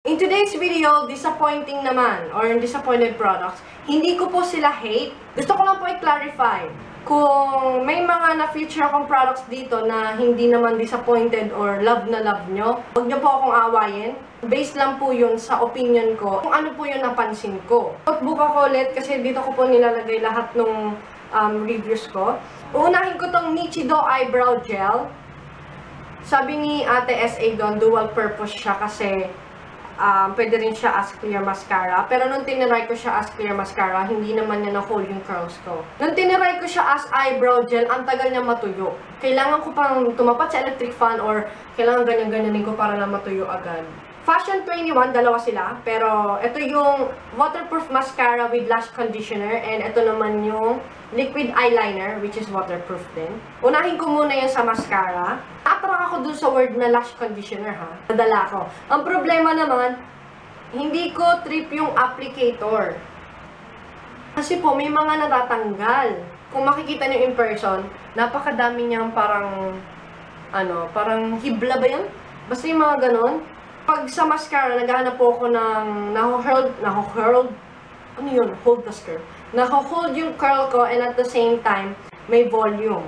In today's video, disappointing naman or disappointed products. Hindi ko po sila hate. Gusto ko lang po i-clarify. Kung may mga na-feature akong products dito na hindi naman disappointed or love na love nyo, huwag nyo po akong awayin. Based lang po yun sa opinion ko, kung ano po yun napansin ko. Notebook ako ulit kasi dito ko po nilalagay lahat ng reviews ko. Uunahin ko tong Nichido Eyebrow Gel. Sabi ni Ate SA doon, dual purpose siya kasi pwede rin siya as clear mascara. Pero nung tiniray ko siya as clear mascara, hindi naman niya na-hold yung curls ko. Nung tiniray ko siya as eyebrow gel, ang tagal niya matuyo. Kailangan ko pang tumapat sa electric fan or kailangan ganyan-ganyanin ko para na matuyo agad. Fashion 21, dalawa sila. Pero ito yung waterproof mascara with lash conditioner. And ito naman yung liquid eyeliner, which is waterproof din. Unahin ko muna yung sa mascara. Na-attract ako dun sa word na lash conditioner ha. Nadala ko. Ang problema naman, hindi ko trip yung applicator. Kasi po, may mga natatanggal. Kung makikita nyo in person, napakadami niyang parang, parang hibla ba yan? Basta yung mga ganon. Pag sa mascara, naghahanap po ako ng naho-curled, ano yun? Hold the curl. Naho-hold yung curl ko and at the same time, may volume.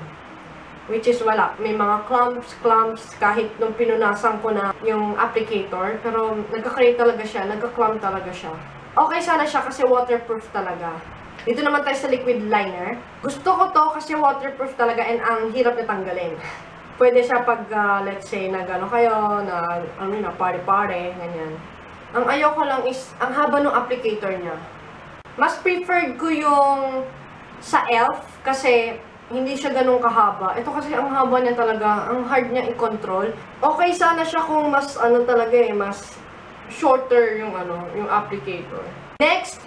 Which is wala. May mga clumps, kahit nung pinunasan ko na yung applicator. Pero nagka-create talaga siya, nagka-clump talaga siya. Okay sana siya kasi waterproof talaga. Dito naman tayo sa liquid liner. Gusto ko to kasi waterproof talaga and ang hirap na tanggalin. Pwede siya pag, let's say, nag-ano kayo, na party-party, ganyan. Ang ayoko lang is, ang haba ng applicator niya. Mas preferred ko yung sa e.l.f. kasi hindi siya ganun kahaba. Ito kasi ang haba niya talaga, ang hard niya i-control. Okay sana siya kung mas, talaga mas shorter yung, yung applicator. Next,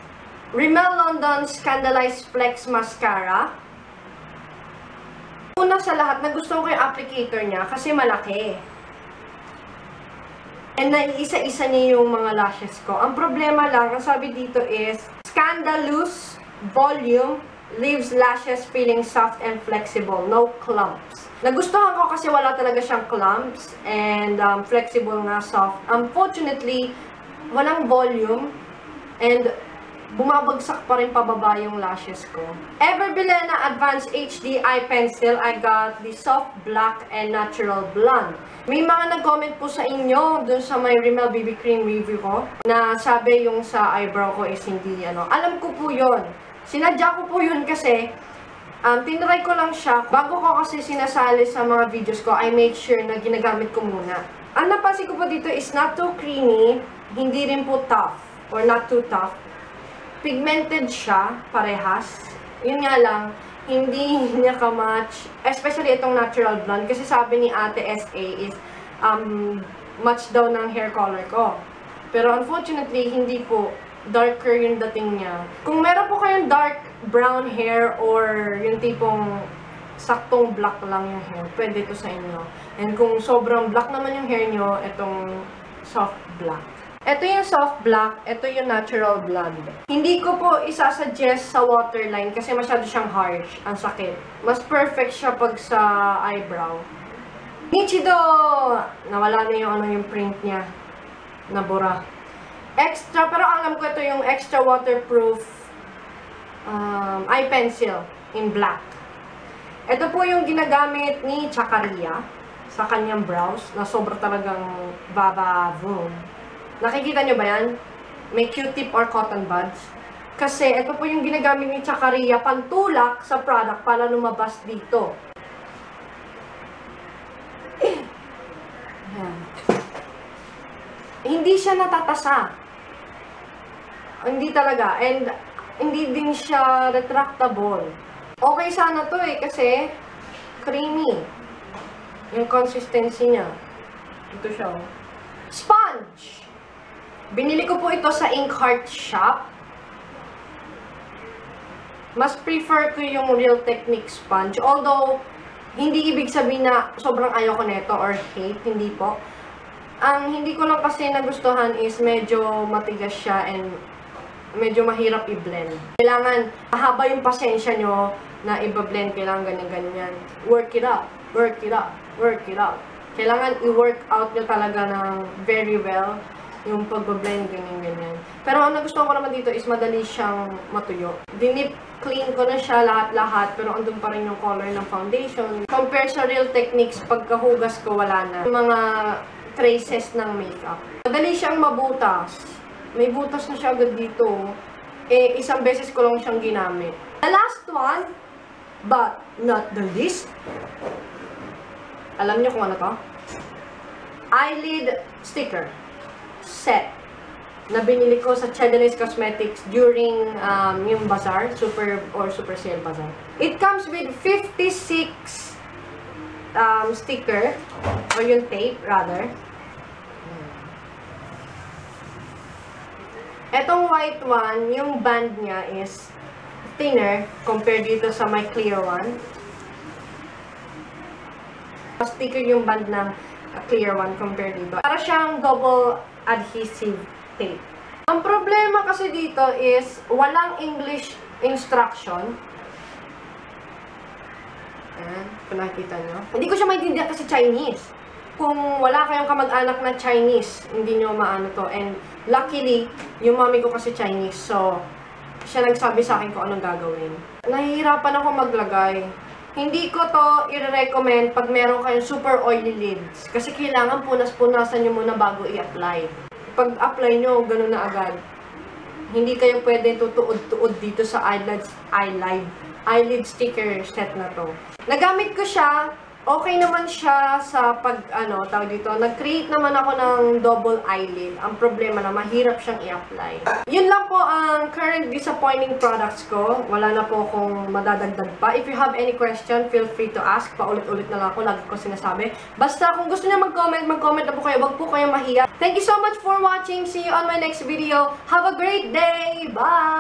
Rimmel London Scandalized Flex Mascara. Una sa lahat, nagustuhan ko yung applicator niya kasi malaki. And naiisa-isa niya yung mga lashes ko. Ang problema lang, ang sabi dito is, Scandalous Volume leaves lashes feeling soft and flexible, no clumps. Nagustuhan ko kasi wala talaga siyang clumps and flexible nga, soft. Unfortunately, walang volume and bumabagsak pa rin pababa yung lashes ko. Everbilena Advanced HD Eye Pencil, I got the soft black and natural blonde. May mga nag-comment po sa inyo dun sa may Rimmel BB Cream review ko na sabi yung sa eyebrow ko is hindi Alam ko po yun. Sinadya ko po yun kasi tinry ko lang siya. Bago ko kasi sinasali sa mga videos ko, I make sure na ginagamit ko muna. Ang napansin ko po dito is not too creamy, hindi rin po tough or not too tough. Pigmented siya, parehas. Yun nga lang, hindi niya ka-match. Especially itong natural blonde. Kasi sabi ni Ate SA is, match daw ng hair color ko. Pero unfortunately, hindi po. Darker yung dating niya. Kung meron po kayong dark brown hair or yung tipong saktong black lang yung hair, pwede ito sa inyo. And kung sobrang black naman yung hair nyo, itong soft black. Ito yung soft black, ito yung natural blonde. Hindi ko po isasuggest sa waterline kasi masyado siyang harsh, ang sakit. Mas perfect siya pag sa eyebrow. Nichido! Nawala na yung print niya. Nabura. Extra, pero alam ko ito yung extra waterproof eye pencil in black. Ito po yung ginagamit ni Chakaria sa kanyang brows na sobra talagang babavoom. Nakikita nyo ba yan? May Q-tip or cotton buds. Kasi ito po yung ginagamit ni Chakaria pantulak sa product para lumabas dito. Ayan. Hindi siya natatasa. Hindi talaga. And hindi din siya retractable. Okay sana to kasi creamy. Yung consistency niya. Ito siya. Sponge! Binili ko po ito sa Inkheart Shop. Mas prefer ko yung Real Technique sponge. Although, hindi ibig sabihin na sobrang ayaw ko nito or hate. Hindi po. Ang hindi ko lang kasi nagustuhan is medyo matigas siya and medyo mahirap i-blend. Kailangan, mahaba yung pasensya nyo na i-blend. Kailangan ganyan-ganyan. Work it out. Work it out. Work it out. Kailangan i-work out nyo talaga ng very well. Yung pagbablend, ganyan. Pero ang nagustuhan ko naman dito is madali siyang matuyo. Dinip clean ko na siya lahat-lahat, pero andun pa rin yung color ng foundation. Compare sa Real Techniques, pagkahugas ko wala na. Mga traces ng makeup. Madali siyang mabutas. May butas na siya agad dito. Eh, isang beses ko lang siyang ginamit. The last one, but not the least. Alam niyo kung ano to? Eyelid sticker set na binili ko sa Chedelis Cosmetics during yung bazaar, super sale bazaar. It comes with 56 sticker, or yung tape rather. Etong white one, yung band niya is thinner compared dito sa my clear one. Sticker yung band ng clear one compared dito. Para siyang double adhesive tape. Ang problema kasi dito is walang English instruction. Ayan, kung nakikita nyo. Hindi ko siya maintindihan kasi Chinese. Kung wala kayong kamag-anak na Chinese, hindi nyo maano to. And luckily, yung mami ko kasi Chinese. So, siya nagsabi sa akin kung anong gagawin. Nahihirapan ako maglagay. Hindi ko to i-recommend pag meron kayong super oily lids. Kasi kailangan punas-punasan nyo muna bago i-apply. Pag apply nyo, ganun na agad. Hindi kayo pwede tutuod-tuod dito sa eyelid sticker set na to. Nagamit ko siya. Okay naman siya sa tawag dito, nag-create naman ako ng double eyelid. Ang problema na mahirap siyang i-apply. Yun lang po ang current disappointing products ko. Wala na po akong madadagdag pa. If you have any question, feel free to ask. Paulit-ulit na lang ako, lagi ko sinasabi. Basta kung gusto niyo mag-comment na po kayo. Wag po kayong mahiya. Thank you so much for watching. See you on my next video. Have a great day. Bye!